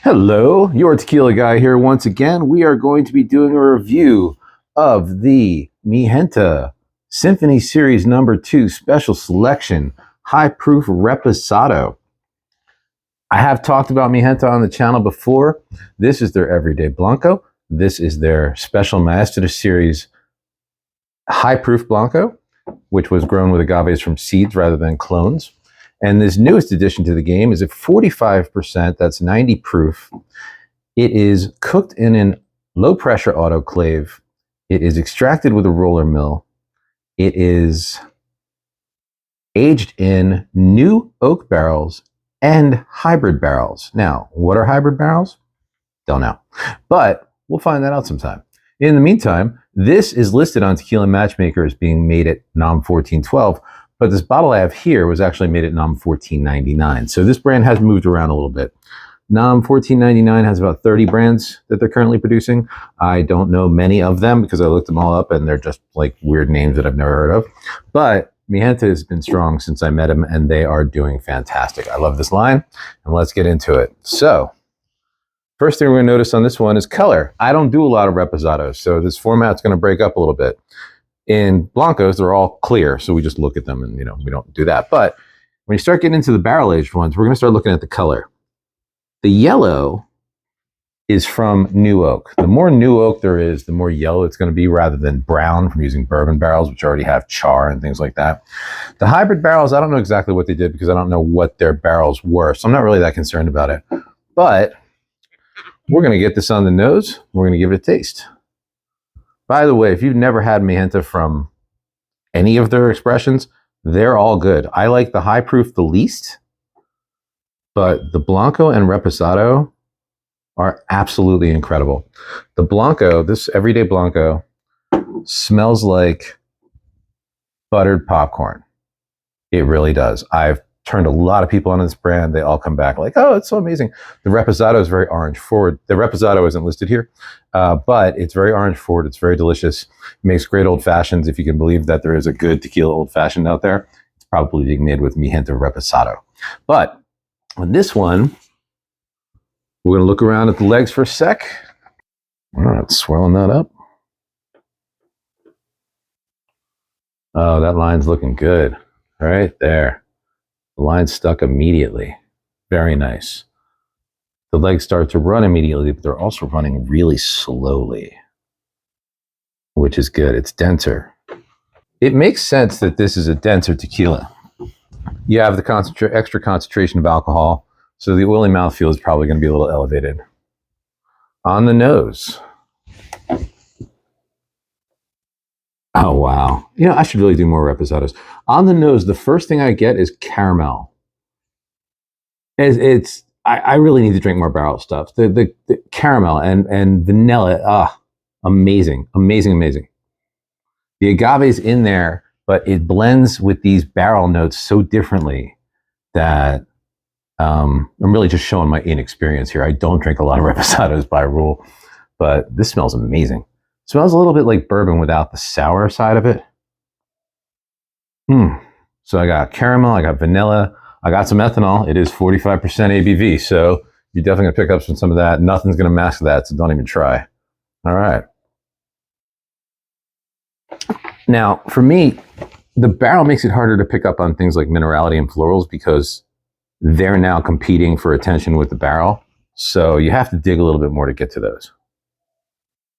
Hello, your tequila guy here once again. We are going to be doing a review of the Mijenta Symphony Series number 2 special selection high proof reposado. I have talked about Mijenta on the channel before. This is their everyday Blanco. This is their special Master Series high proof Blanco, which was grown with agaves from seeds rather than clones. And this newest addition to the game is at 45%, that's 90 proof. It is cooked in an low pressure autoclave. It is extracted with a roller mill. It is aged in new oak barrels and hybrid barrels. Now, what are hybrid barrels? Don't know, but we'll find that out sometime. In the meantime, this is listed on Tequila Matchmaker as being made at NOM 1412, but this bottle I have here was actually made at NOM 1499. So this brand has moved around a little bit. NOM 1499 has about 30 brands that they're currently producing. I don't know many of them because I looked them all up and they're just like weird names that I've never heard of. But Mijenta has been strong since I met them and they are doing fantastic. I love this line and let's get into it. So, first thing we're going to notice on this one is color. I don't do a lot of reposados, so this format's going to break up a little bit. In Blancos, they're all clear, so we just look at them and, we don't do that. But when you start getting into the barrel-aged ones, we're going to start looking at the color. The yellow is from new oak. The more new oak there is, the more yellow it's going to be rather than brown from using bourbon barrels, which already have char and things like that. The hybrid barrels, I don't know exactly what they did because I don't know what their barrels were, so I'm not really that concerned about it. But we're going to get this on the nose. We're going to give it a taste. By the way, if you've never had Mijenta from any of their expressions, they're all good. I like the high proof the least, but the Blanco and Reposado are absolutely incredible. The Blanco, this everyday Blanco, smells like buttered popcorn. It really does. I've turned a lot of people on this brand. They all come back like, oh, it's so amazing. The Reposado is very orange forward. The Reposado isn't listed here, but it's very orange forward. It's very delicious. It makes great old fashions. If you can believe that there is a good tequila old fashioned out there, it's probably being made with Mijenta Reposado. But on this one, we're going to look around at the legs for a sec. All right, swirling that up. Oh, that line's looking good. Right there. The line stuck immediately. Very nice. The legs start to run immediately, but they're also running really slowly, which is good. It's denser. It makes sense that this is a denser tequila. You have the extra concentration of alcohol, so the oily mouthfeel is probably going to be a little elevated. On the nose. Oh, wow. I should really do more reposados. On the nose, the first thing I get is caramel. I really need to drink more barrel stuff. The caramel and vanilla, amazing, amazing, amazing. The agave's in there, but it blends with these barrel notes so differently that I'm really just showing my inexperience here. I don't drink a lot of reposados by rule, but this smells amazing. It smells a little bit like bourbon without the sour side of it. So I got caramel, I got vanilla, I got some ethanol. It is 45% ABV, so you're definitely going to pick up some of that. Nothing's going to mask that, so don't even try. All right. Now, for me, the barrel makes it harder to pick up on things like minerality and florals because they're now competing for attention with the barrel. So you have to dig a little bit more to get to those.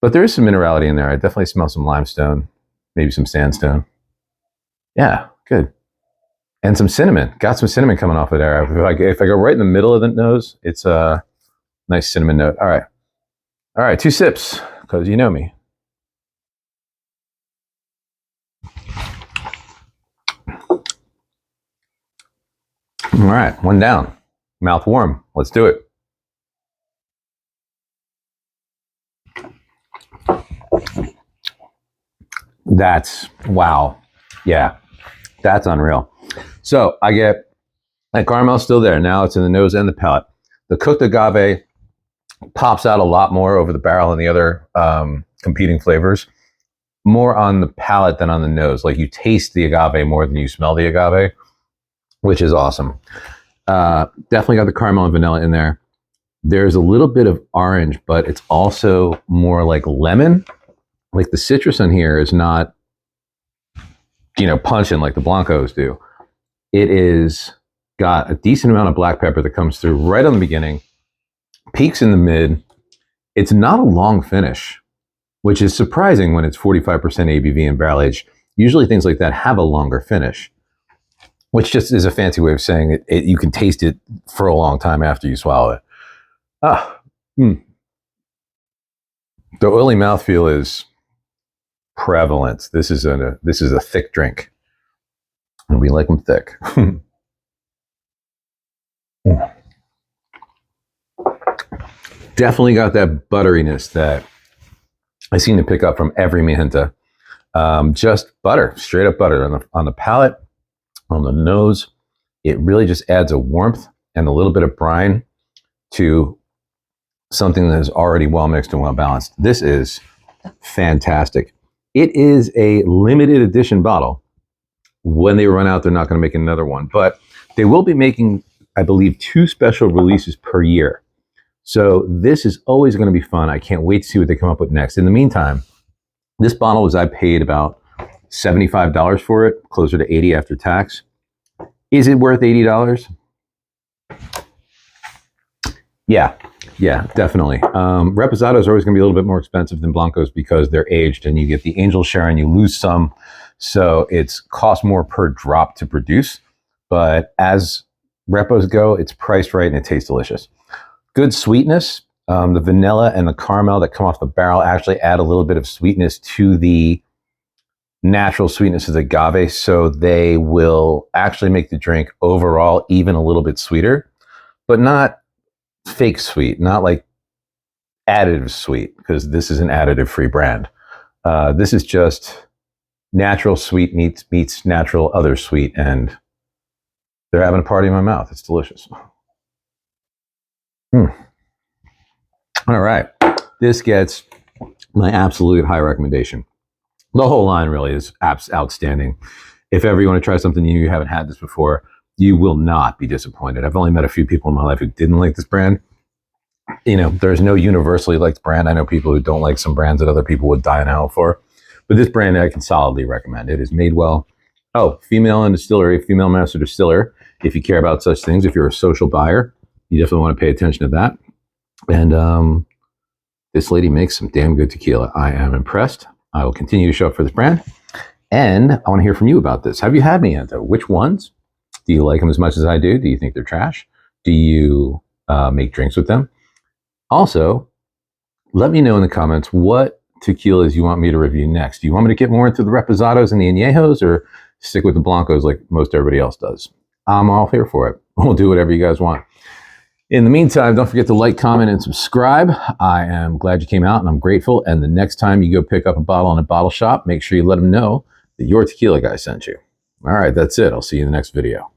But there is some minerality in there. I definitely smell some limestone, maybe some sandstone. Yeah, good. And some cinnamon. Got some cinnamon coming off of there. If I go right in the middle of the nose, it's a nice cinnamon note. All right. All right, 2 sips, because you know me. All right, 1 down. Mouth warm. Let's do it. That's, wow. Yeah, that's unreal. So I get that caramel still there. Now it's in the nose and the palate. The cooked agave pops out a lot more over the barrel and the other competing flavors. More on the palate than on the nose. Like you taste the agave more than you smell the agave, which is awesome. Definitely got the caramel and vanilla in there. There's a little bit of orange, but it's also more like lemon. Like the citrus in here is not, punching like the Blancos do. It is got a decent amount of black pepper that comes through right on the beginning, peaks in the mid. It's not a long finish, which is surprising when it's 45% ABV and barrel aged. Usually things like that have a longer finish, which just is a fancy way of saying you can taste it for a long time after you swallow it. The oily mouthfeel is prevalent. This is a thick drink, and we like them thick. Definitely got that butteriness that I seem to pick up from every Mijenta. Just butter, straight up butter on the palate, on the nose. It really just adds a warmth and a little bit of brine to something that is already well mixed and well balanced. This is fantastic. It is a limited edition bottle. When they run out, they're not going to make another one, but they will be making, I believe, 2 special releases per year. So this is always going to be fun. I can't wait to see what they come up with next. In the meantime, this bottle I paid about $75 for it, closer to $80 after tax. Is it worth $80? Yeah, definitely. Reposados are always going to be a little bit more expensive than Blancos because they're aged and you get the angel share and you lose some. So it's cost more per drop to produce. But as Repos go, it's priced right and it tastes delicious. Good sweetness. The vanilla and the caramel that come off the barrel actually add a little bit of sweetness to the natural sweetness of the agave. So they will actually make the drink overall even a little bit sweeter, but not fake sweet, not like additive sweet, because this is an additive-free brand. This is just natural sweet meets natural other sweet, and they're having a party in my mouth. It's delicious. All right. This gets my absolute high recommendation. The whole line really is outstanding. If ever you want to try something new, you haven't had this before, you will not be disappointed. I've only met a few people in my life who didn't like this brand. There's no universally liked brand. I know people who don't like some brands that other people would die in hell for. But this brand I can solidly recommend. It is made well. Oh, female in distillery, female master distiller. If you care about such things, if you're a social buyer, you definitely want to pay attention to that. And this lady makes some damn good tequila. I am impressed. I will continue to show up for this brand. And I want to hear from you about this. Have you had Mijenta? Which ones? Do you like them as much as I do? Do you think they're trash? Do you make drinks with them? Also, let me know in the comments what tequilas you want me to review next. Do you want me to get more into the Reposados and the Añejos, or stick with the Blancos like most everybody else does? I'm all here for it. We'll do whatever you guys want. In the meantime, don't forget to like, comment, and subscribe. I am glad you came out, and I'm grateful. And the next time you go pick up a bottle in a bottle shop, make sure you let them know that YourTequilaGuy sent you. All right, that's it. I'll see you in the next video.